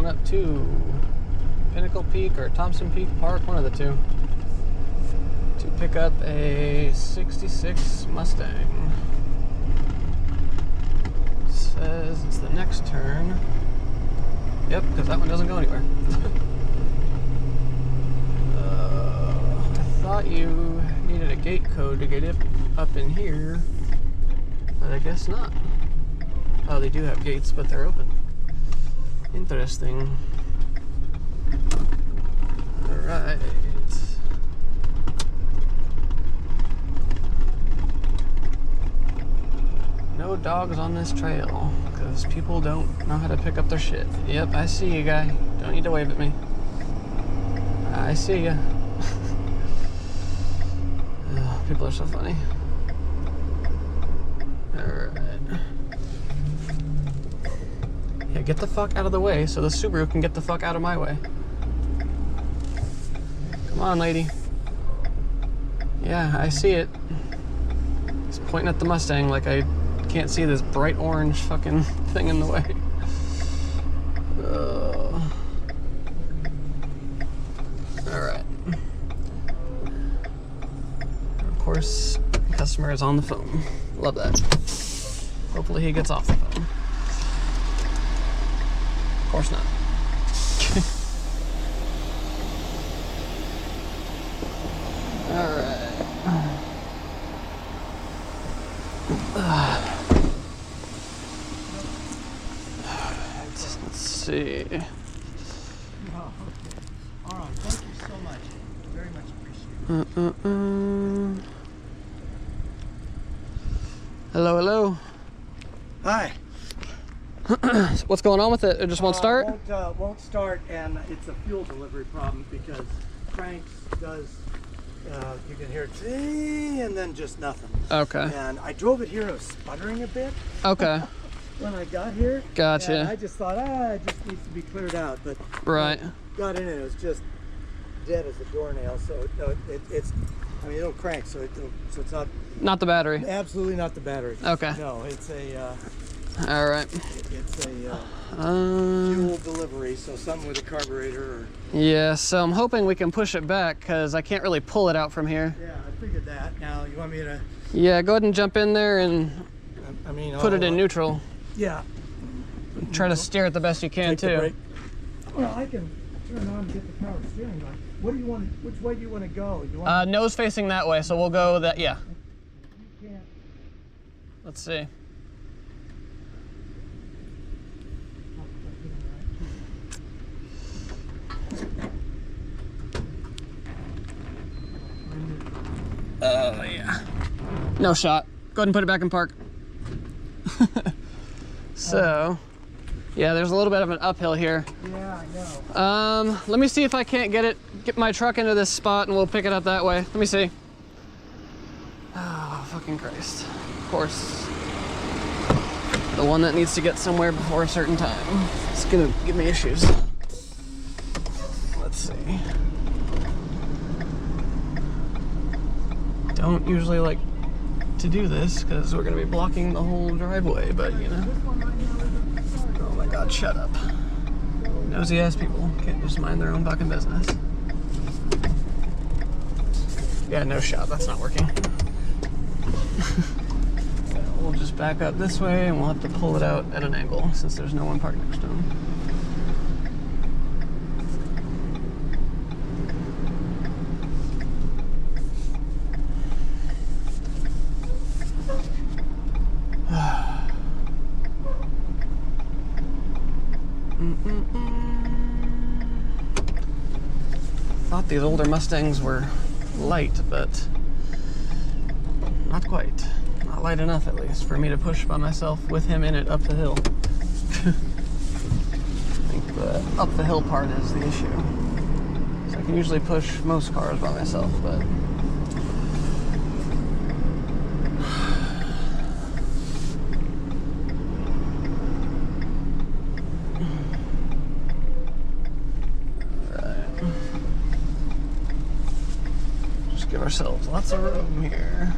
pulling up to Pinnacle Peak or Thompson Peak Park, one of the two, to pick up a 66 Mustang. Says it's the next turn. Yep, because that one doesn't go anywhere. I thought you needed a gate code to get it up in here, but I guess not. Oh, they do have gates, but they're open. Interesting. Alright. No dogs on this trail, because people don't know how to pick up their shit. Yep, I see you, guy. Don't need to wave at me. I see ya. People are so funny. Alright. Yeah, get the fuck out of the way so the Subaru can get the fuck out of my way. Come on, lady. Yeah, I see it. He's pointing at the Mustang like I can't see this bright orange fucking thing in the way. Alright. Of course, the customer is on the phone. Love that. Hopefully he gets off the phone. Of course not. Alright. Let's see. Oh, okay. All right. Thank you so much. Very much appreciated. Hello, hello. Hi. What's going on with it? It just won't start? Won't start, and it's a fuel delivery problem because cranks does. You can hear it, and then just nothing. Okay. And I drove it here. It was sputtering a bit. Okay. When I got here. Gotcha. And I just thought, it just needs to be cleared out. But Right. Got in it. It was just dead as a doornail. So no, it's. I mean, it'll crank. So it's not. Not the battery. Absolutely not the battery. Okay. No, it's a. All right. It's a fuel delivery, so something with a carburetor. Or... Yeah, so I'm hoping we can push it back because I can't really pull it out from here. Yeah, I figured that. Now, you want me to... Yeah, go ahead and jump in there and put it in neutral. Yeah. Try to steer it the best you can, too. Well, I can turn on and get the power steering on. What do you want? Which way do you want to go? You want nose facing that way, so we'll go that, yeah. You can't. Let's see. Oh, yeah. No shot. Go ahead and put it back in park. So, yeah, there's a little bit of an uphill here. Yeah, I know. Let me see if I can't get my truck into this spot and we'll pick it up that way. Let me see. Oh, fucking Christ. Of course. The one that needs to get somewhere before a certain time. It's gonna give me issues. Let's see. Don't usually like to do this because we're gonna be blocking the whole driveway, but you know. Oh my God, shut up. Nosy ass people can't just mind their own fucking business. Yeah, no shot, that's not working. We'll just back up this way and we'll have to pull it out at an angle since there's no one parked next to him. Thought these older Mustangs were light, but not quite. Not light enough, at least, for me to push by myself with him in it up the hill. I think the up the hill part is the issue. So I can usually push most cars by myself, but... Give ourselves lots of room here.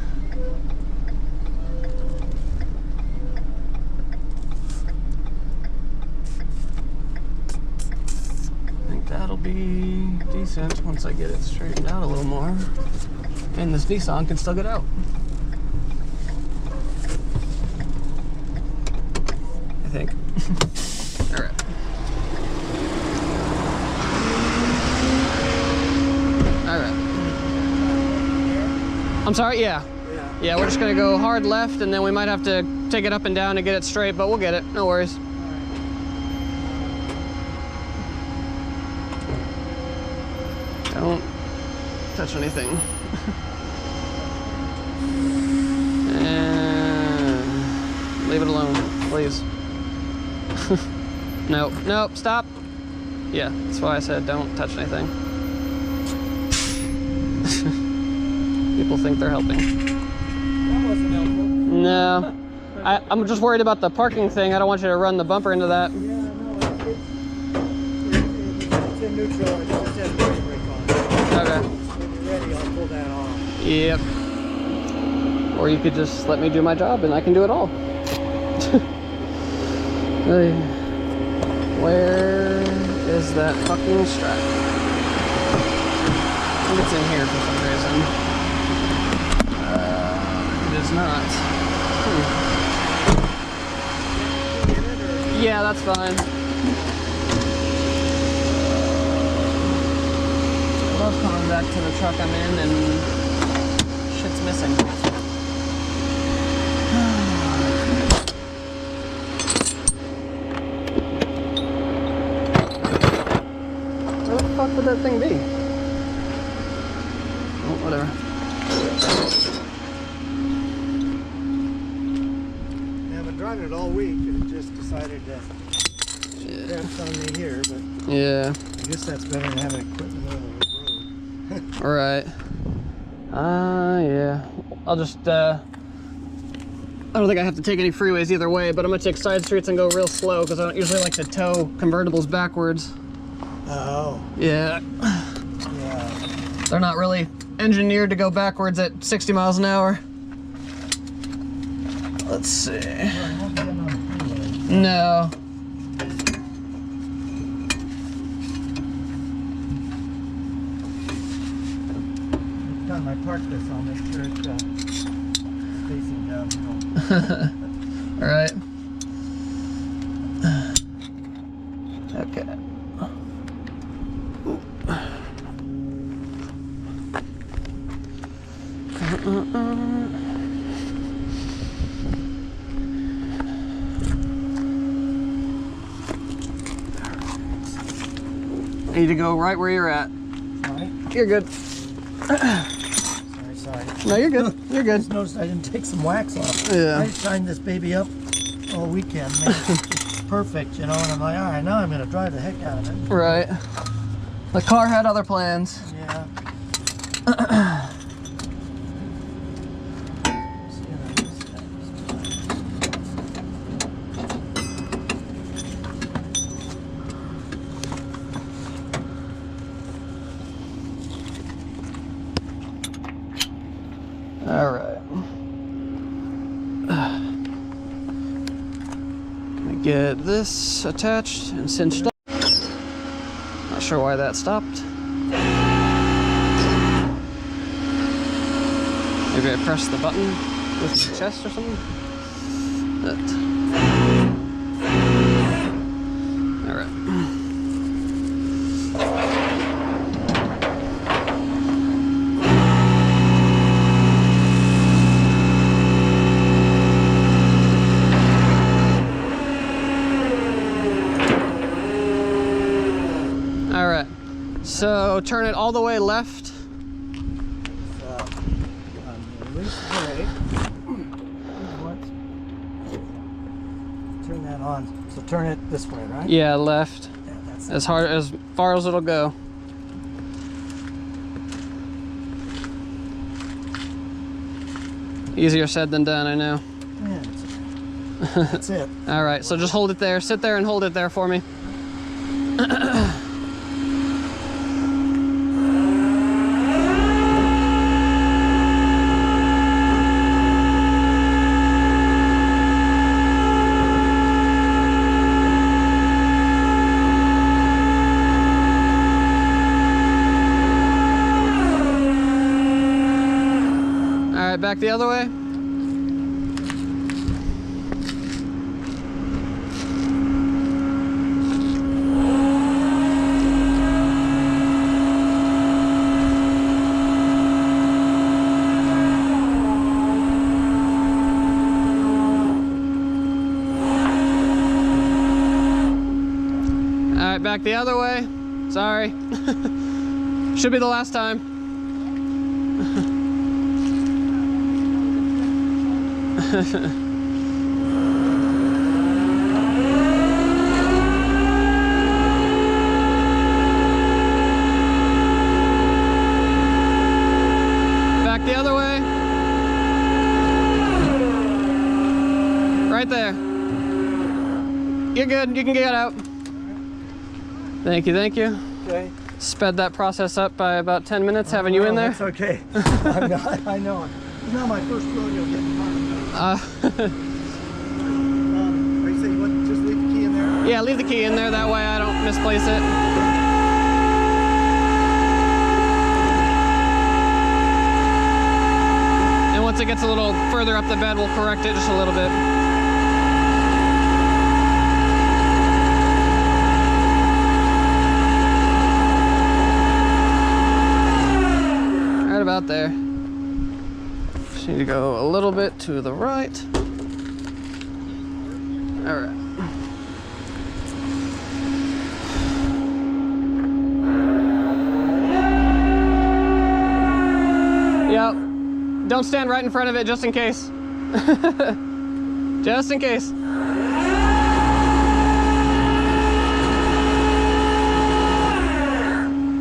be decent once I get it straightened out a little more. And this Nissan can still get out. I think. All right. All right. I'm sorry, yeah. Yeah, we're just gonna go hard left and then we might have to take it up and down to get it straight, but we'll get it, no worries. Don't touch anything. And leave it alone, please. Nope, nope, stop. Yeah, that's why I said don't touch anything. People think they're helping. That wasn't helpful. No. I'm just worried about the parking thing. I don't want you to run the bumper into that. Yeah, no, it's in neutral. It just has brake on it. Okay. When you're ready, I'll pull that off. Yep. Or you could just let me do my job and I can do it all. Hey. Where is that fucking strap? I think it's in here for some reason. It is not. Yeah, that's fine. I love coming back to the truck I'm in and shit's missing. Where the fuck would that thing be? Oh, whatever. Yeah, I've been driving it all week and it just decided to dance on me here, but Yeah. I guess that's better than having it quit in the middle of the road. All right. Yeah. I'll just, I don't think I have to take any freeways either way, but I'm gonna take side streets and go real slow because I don't usually like to tow convertibles backwards. Oh. Yeah. Yeah. They're not really engineered to go backwards at 60 miles an hour. Let's see. No. Next time I park this, I'll make sure it's facing downhill. All right. Okay. I need to go right where you're at. Sorry. You're good. Sorry. No, you're good. You're I good. just noticed I didn't take some wax off. Yeah. I shined this baby up all weekend, man. Perfect, you know, and I'm like, all right, now I'm gonna drive the heck out of it. Right. The car had other plans. Yeah. All right. Let me get this attached and cinched up. Not sure why that stopped. Maybe I pressed the button with the chest or something. All right. All right. So turn it all the way left. Turn that on. So turn it this way, right? Yeah, left. Yeah, that's As far as it'll go. Easier said than done, I know. Yeah, that's it. All right, so just hold it there. Sit there and hold it there for me. back the other way. All right, back the other way. Sorry. Should be the last time. Back the other way. Right there. You're good. You can get out. Thank you, thank you. Okay. Sped that process up by about 10 minutes having you in there. That's okay. I know. It's not my first rodeo getting caught. You say you want to just leave the key in there? Yeah, leave the key in there. That way I don't misplace it. And once it gets a little further up the bed, we'll correct it just a little bit. About there. Just need to go a little bit to the right. All right. Yep. Don't stand right in front of it just in case. Just in case.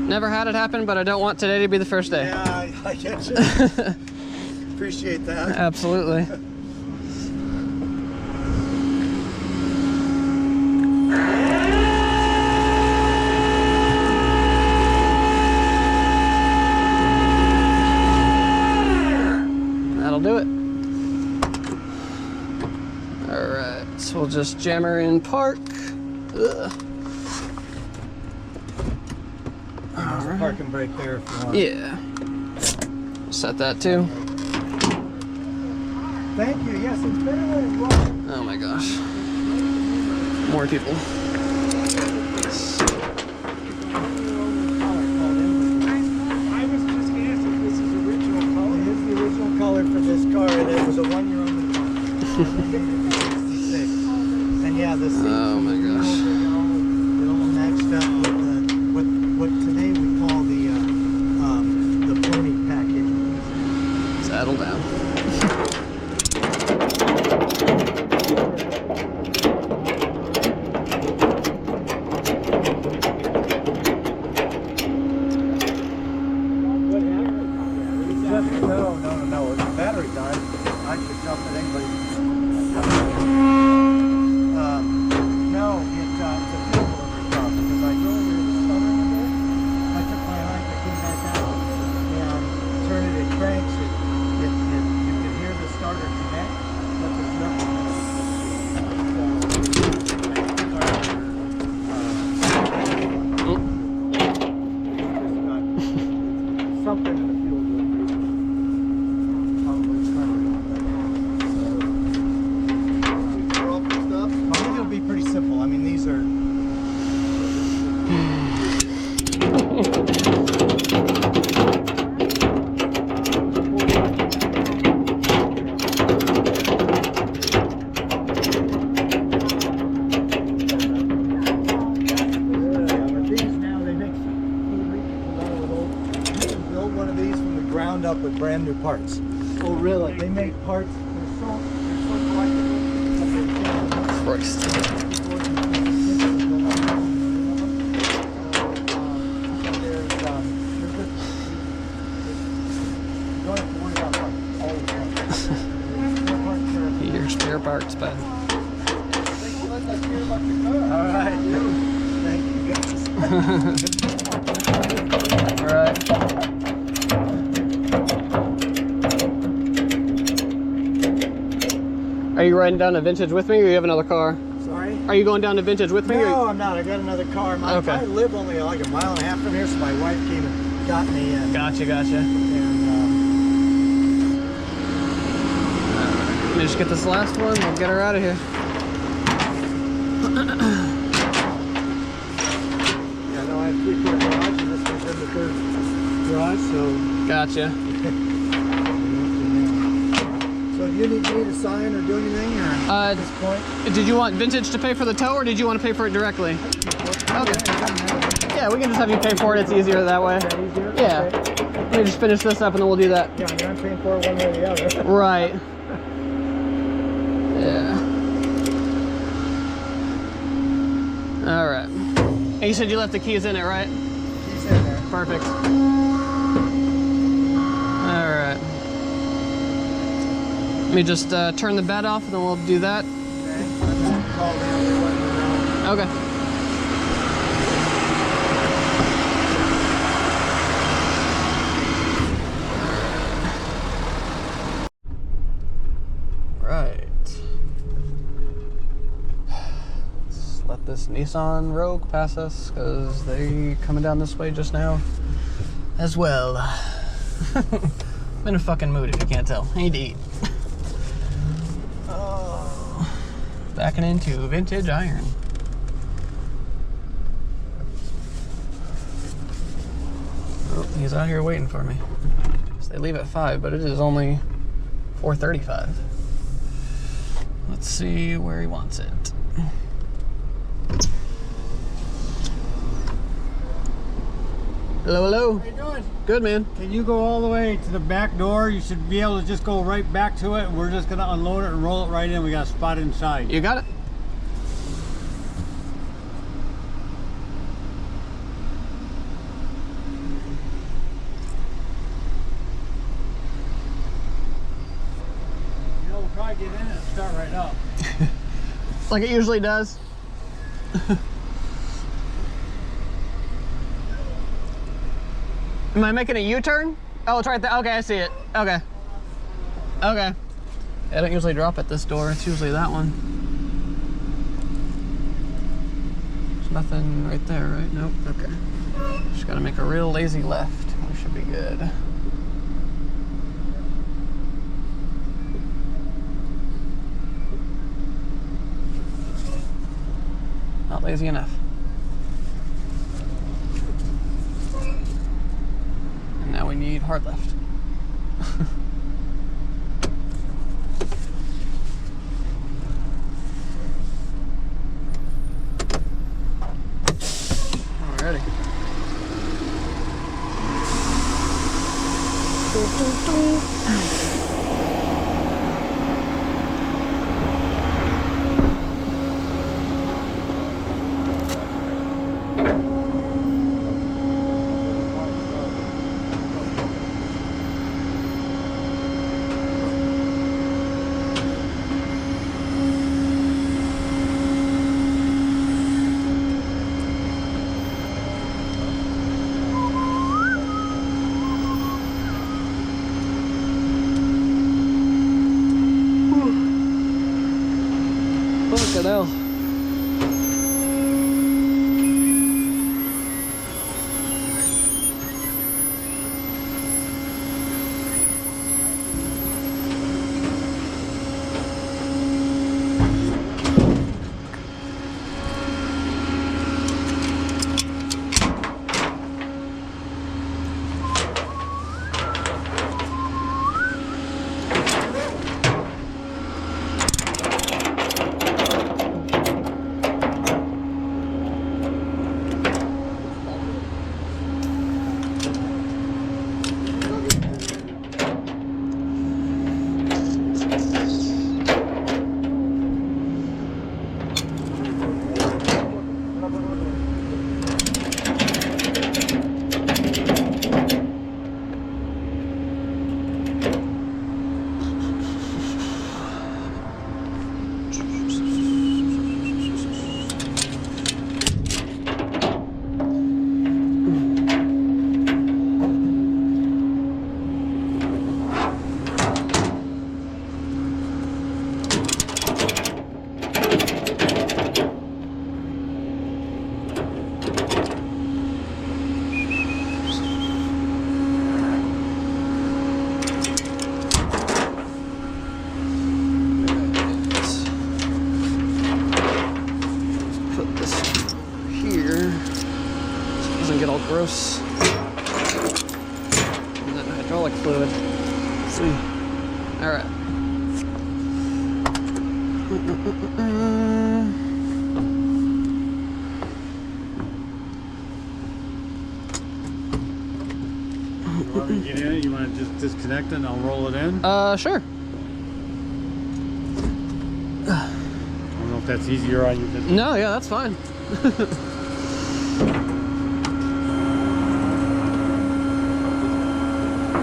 Never had it happen, but I don't want today to be the first day. Yeah, I get you. Appreciate that. Absolutely. That'll do it. All right, so we'll just jam her in park. Ugh. There's a parking brake there if you want. Yeah. Set that too. Thank you. Yes, it's been a little long. Oh my gosh. More people. I was just asking if this is original color. It is the original color for this car, and it was a 1 year old car. 66. And yeah, the seats. Oh my gosh. It all matched up with what today we call the pony package. Saddle down. No. If the battery died, I could jump at anybody. No, it's a fuel delivery job because I drove here to the summer one day. I took my hike, I came back out, and turned it cranks. You can hear the starter connect, but there's nothing something in the fuel delivery. I think it'll be pretty simple. I mean, these are. Up with brand new parts. Oh, really? They make parts. They're so collectible. Christ. Your spare parts, bud. All right. Thank you, guys. All right. Are you riding down to Vintage with me, or you have another car? Sorry? Are you going down to Vintage with me? No, I'm not. I got another car. Okay. I live only like a mile and a half from here, so my wife came and got me. And, Gotcha. and me just get this last one. We'll get her out of here. Yeah, no, I have 3-car garage, and this one's in the 3rd garage, so. Gotcha. So do you need me to sign or do anything, or at this point? Did you want Vintage to pay for the tow, or did you want to pay for it directly? Okay. Yeah, we can just have you pay for it. It's easier that way. Is that easier? Yeah. Okay. Let me just finish this up and then we'll do that. Yeah, I mean, I'm paying for it one way or the other. Right. Yeah. All right. And you said you left the keys in it, right? Keys in there. Perfect. All right. Let me just turn the bed off and then we'll do that. Okay. I'm gonna call them and let them know. Okay. This Nissan Rogue pass us because they coming down this way just now as well. I'm in a fucking mood if you can't tell. I need to eat. Oh, backing into Vintage Iron. Oh, he's out here waiting for me. So they leave at 5, but it is only 4:35. Let's see where he wants it. Hello, hello. How you doing? Good, man. Can you go all the way to the back door? You should be able to just go right back to it. We're just gonna unload it and roll it right in. We got a spot inside. You got it. You know, we'll probably get in it and start right up. Like it usually does. Am I making a U-turn? Oh, it's right there. Okay, I see it. Okay. Okay. I don't usually drop at this door. It's usually that one. There's nothing right there, right? Nope. Okay. Just gotta make a real lazy left. We should be good. Not lazy enough. And now we need hard left. Alrighty. put this here so it doesn't get all gross. And then hydraulic fluid. Let's see. All right. You want me to get in it? You want to just disconnect it and I'll roll it in? Sure. I don't know if that's easier on you. No, yeah, that's fine.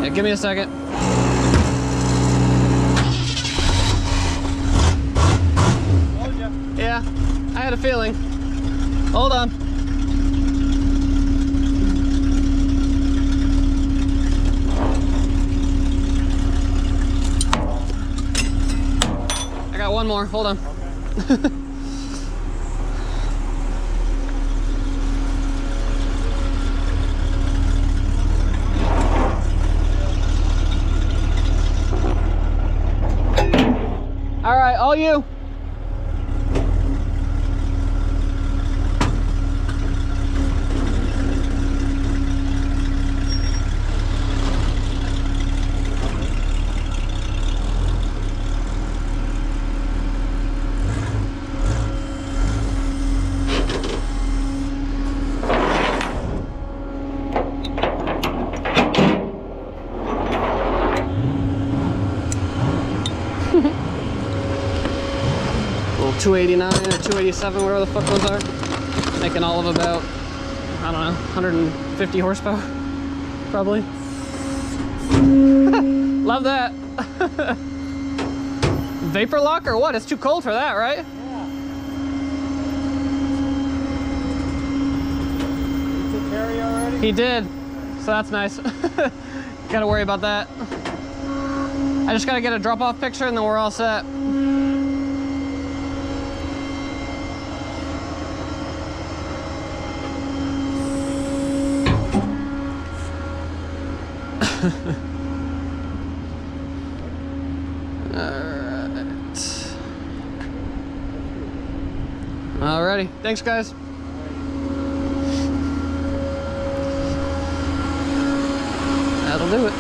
Yeah, give me a second. Yeah, I had a feeling. Hold on. I got one more, hold on. Okay. All right, all you. Little 289 or 287, whatever the fuck those are. Making all of about, I don't know, 150 horsepower, probably. Love that. Vapor lock or what? It's too cold for that, right? Yeah. You took care of you already? He did, so that's nice. Gotta worry about that. I just gotta get a drop-off picture and then we're all set. Alrighty, thanks guys. That'll do it.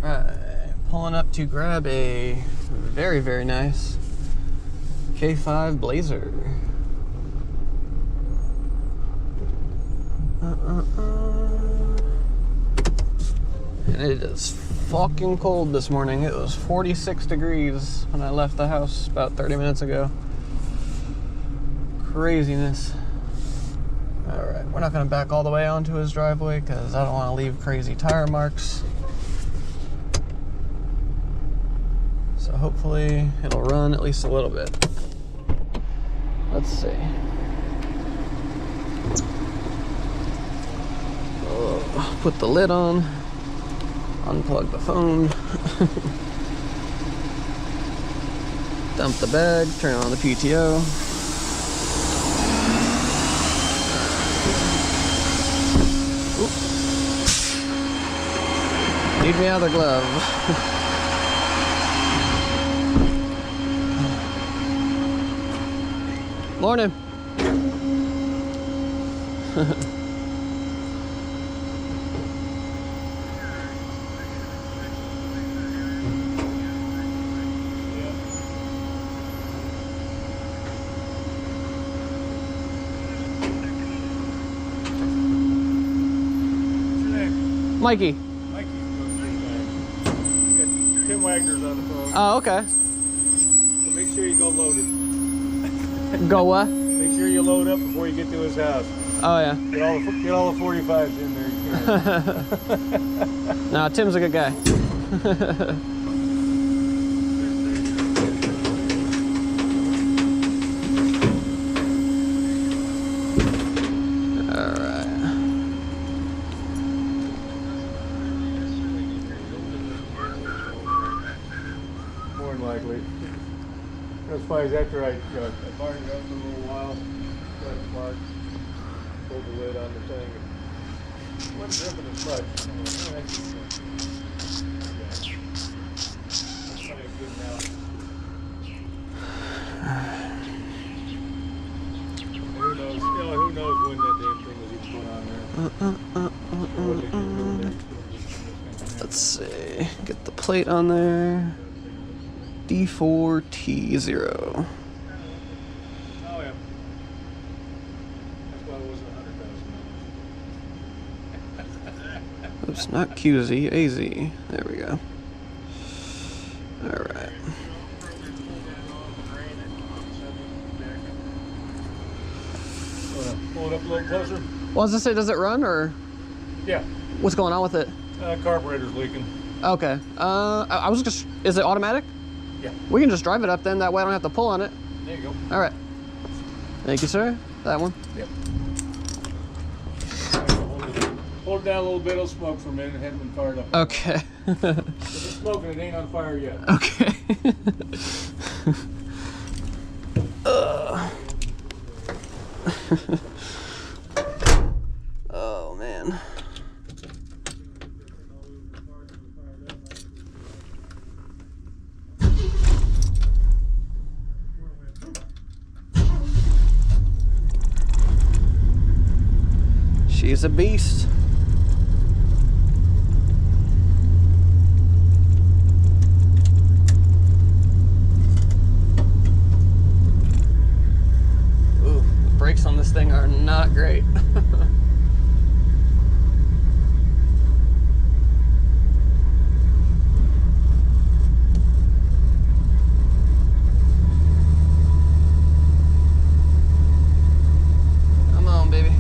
Alright, pulling up to grab a very, very nice K5 Blazer. And it is fucking cold this morning. It was 46 degrees when I left the house about 30 minutes ago. Craziness. Alright, we're not going to back all the way onto his driveway because I don't want to leave crazy tire marks. So hopefully it'll run at least a little bit. Let's see. Oh, put the lid on. Unplug the phone. Dump the bag, turn on the PTO. Oop. Need me other glove. Morning. Mikey. Mikey's got Tim Wagner's on the phone. Oh, okay. So make sure you go loaded. Go what? Make sure you load up before you get to his house. Oh, yeah. Get all the 45s in there. Nah, Tim's a good guy. Likely. That's why after I fired it up for a little while, got it parked, pulled the lid on the thing, and wasn't dripping as much. That's probably good now. Let's see. Get the plate on there. D4T0. Oh yeah. That's why it was $100,000. Oops, not QZ, AZ. There we go. Alright. Pull it up a little closer. Well, I was gonna say, does it run or Yeah. what's going on with it? Carburetor's leaking. Okay. I was just, is it automatic? Yeah. We can just drive it up then, that way I don't have to pull on it. There you go. Alright. Thank you, sir. That one. Yep. Hold it down a little bit, it'll smoke for a minute. It hasn't been fired up. Okay. If it's smoking, it ain't on fire yet. Okay. Oh, man. She's a beast. Ooh, the brakes on this thing are not great. Come on, baby.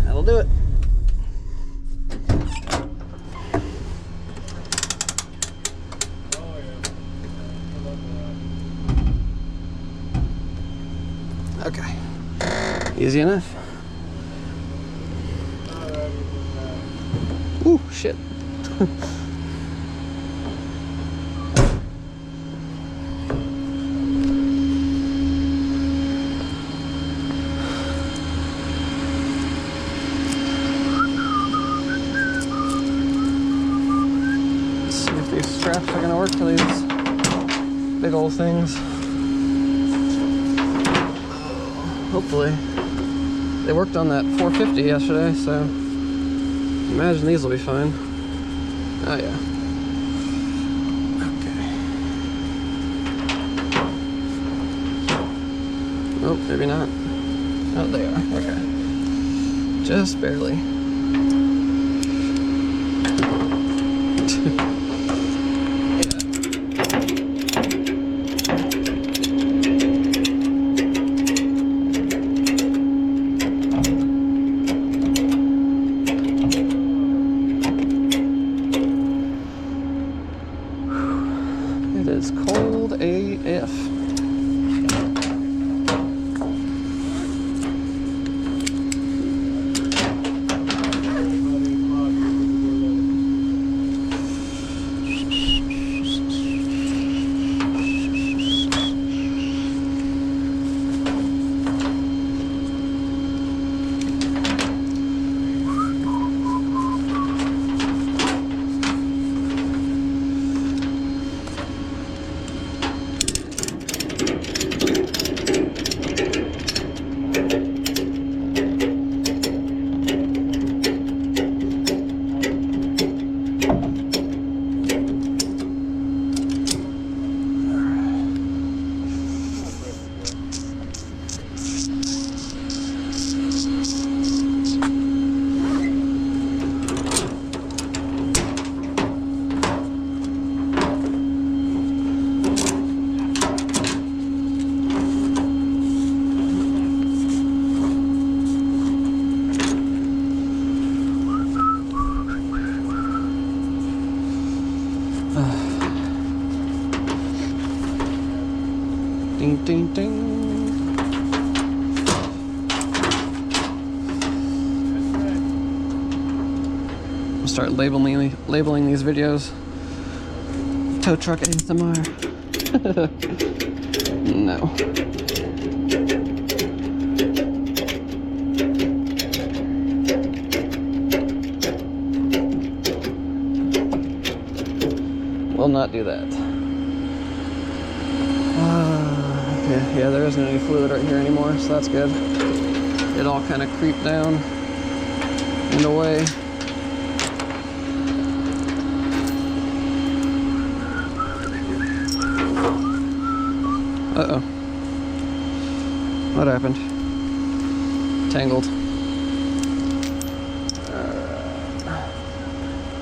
That'll do it. Oh yeah. I love that. Okay. Easy enough. Ooh, shit. Let's see if these straps are gonna work to these big old things. Hopefully. They worked on that 450 yesterday, so imagine these will be fine. Oh yeah. Okay. Oh, maybe not. Oh, they are. Okay. Just barely. It is cold AF. Ding, ding, ding. I'll start labeling these videos. Tow truck ASMR. No. Will not do that. Yeah, there isn't any fluid right here anymore, so that's good. It all kind of creeped down and away. Uh-oh. What happened? Tangled.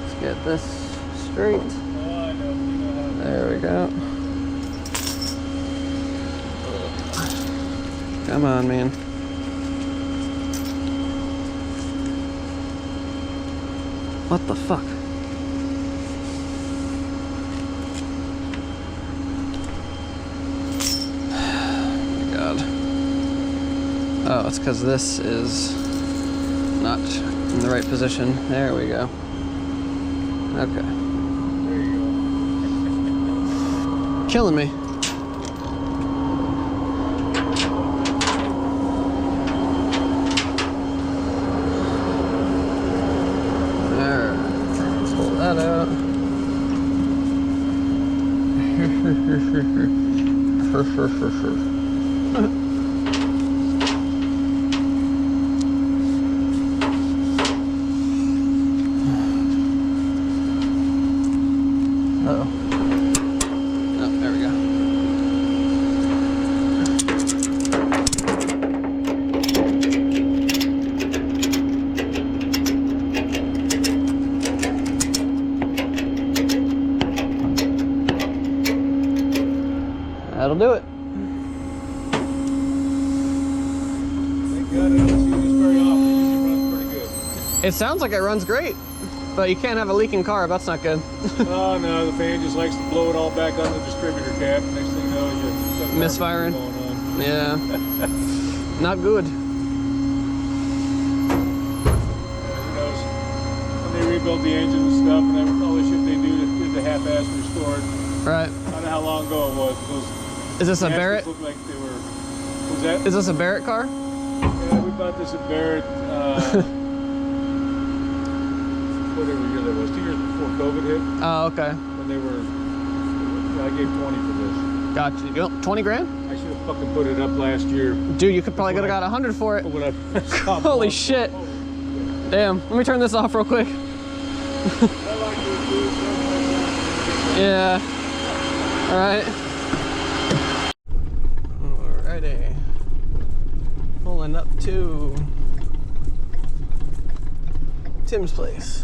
Let's get this straight. There we go. Come on, man. What the fuck? Oh, it's because this is not in the right position. There we go. Okay. There you go. Killing me. Alright, let's pull that out. That'll do it. Thank God I don't see this very often. It usually runs pretty good. It sounds like it runs great, but you can't have a leaking carb. That's not good. Oh no, the fan just likes to blow it all back on the distributor cap. Next thing you know, you've got Misfiring. going on. Yeah. Not good. Who knows? When they rebuild the engine and stuff, and all the shit they do to the half-ass restored. Right. I don't know how long ago it was. Those Is this a gaskets Barrett? looked like they were. What was that? Is this a Barrett car? Yeah, we bought this at Barrett. Whatever year that was, 2 years before COVID hit. Oh, okay. When they were, I gave 20 for this. Gotcha. You know, 20 grand? I should have fucking put it up last year. Dude, you could probably could have got 100 for it. When I stopped Holy on- shit. Oh, Damn. Let me turn this off real quick. I like this dude. Yeah. All right. Alrighty. Pulling up to Tim's place.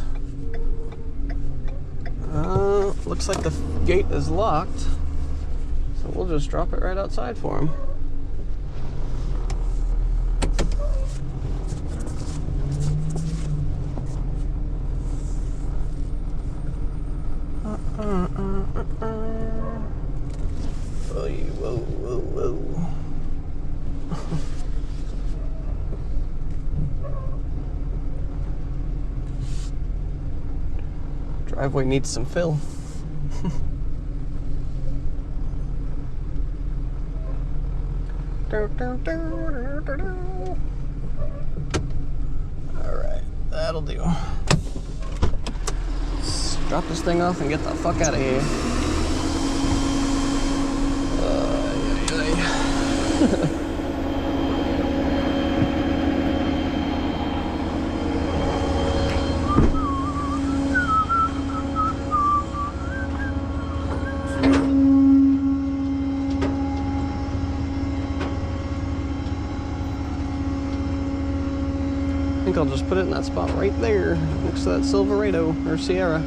Looks like the gate is locked, so we'll just drop it right outside for him. Whoa, whoa, whoa. Driveway needs some fill. Alright, that'll do. Let's drop this thing off and get the fuck out of here. I think I'll just put it in that spot right there next to that Silverado or Sierra.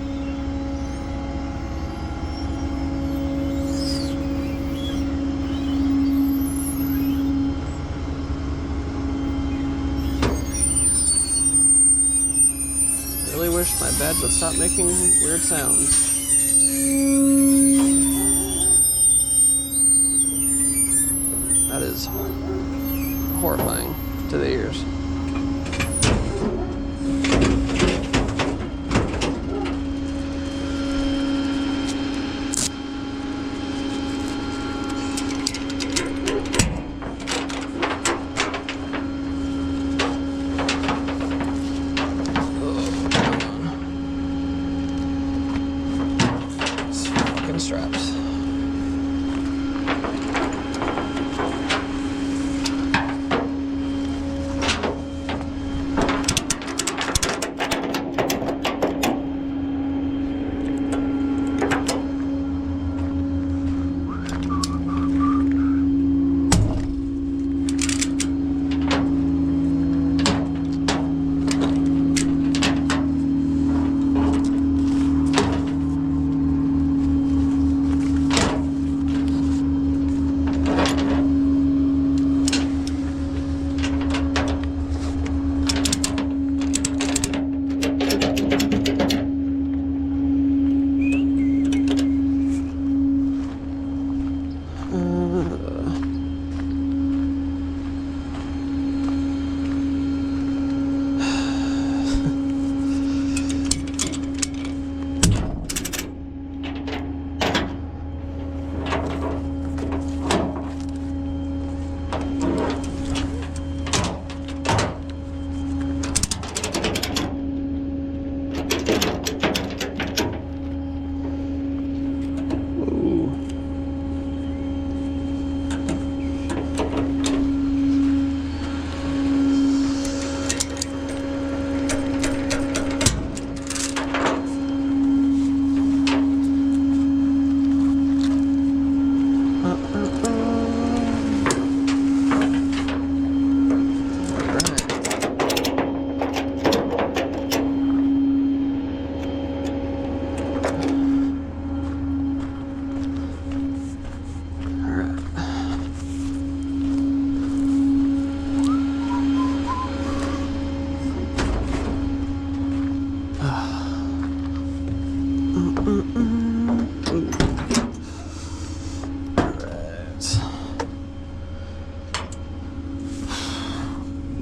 Really wish my bed would stop making weird sounds. That is horrifying to the ears. Straps. Alright.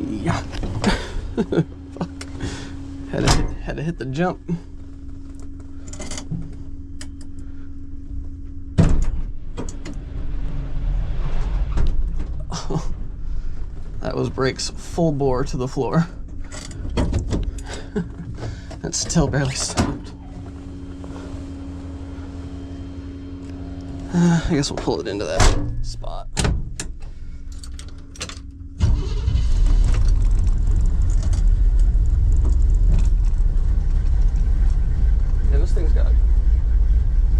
Yeah. Fuck. Had to hit the jump. Oh, that was brakes full bore to the floor. It still barely stopped. I guess we'll pull it into that spot. Yeah, this thing's got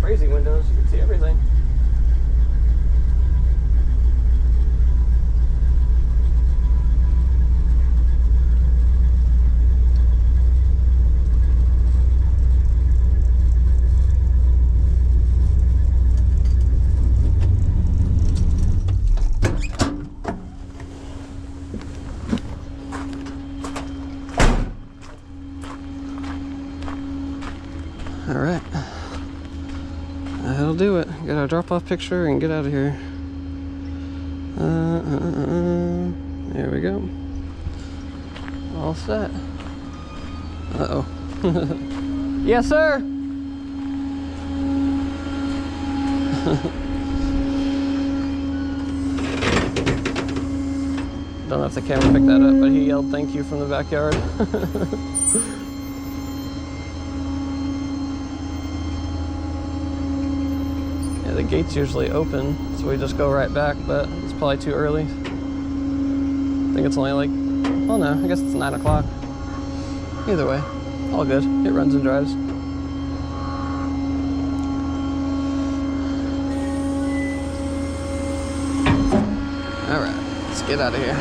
crazy windows. You can see everything. All right, that'll do it. Got our drop-off picture and get out of here. There we go. All set. Uh-oh. Yes, sir. Don't know if the camera picked that up, but he yelled thank you from the backyard. The gate's usually open, so we just go right back, but it's probably too early. I think it's only like, oh no, I guess it's 9 o'clock. Either way, all good. It runs and drives. All right, let's get out of here.